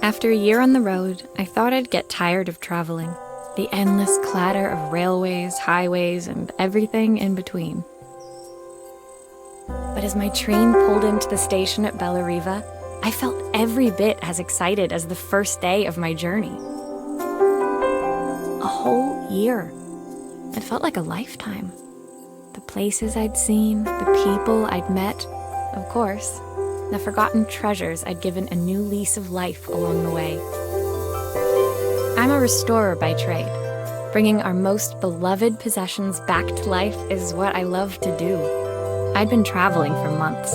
After a year on the road, I thought I'd get tired of traveling. The endless clatter of railways, highways, and everything in between. But as my train pulled into the station at Bellariva, I felt every bit as excited as the first day of my journey. A whole year. It felt like a lifetime. The places I'd seen, the people I'd met, of course, the forgotten treasures I'd given a new lease of life along the way. I'm a restorer by trade. Bringing our most beloved possessions back to life is what I love to do. I'd been traveling for months,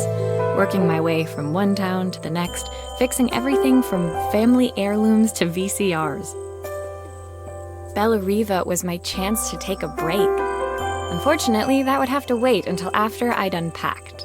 working my way from one town to the next, fixing everything from family heirlooms to VCRs. Bellariva was my chance to take a break. Unfortunately, that would have to wait until after I'd unpacked.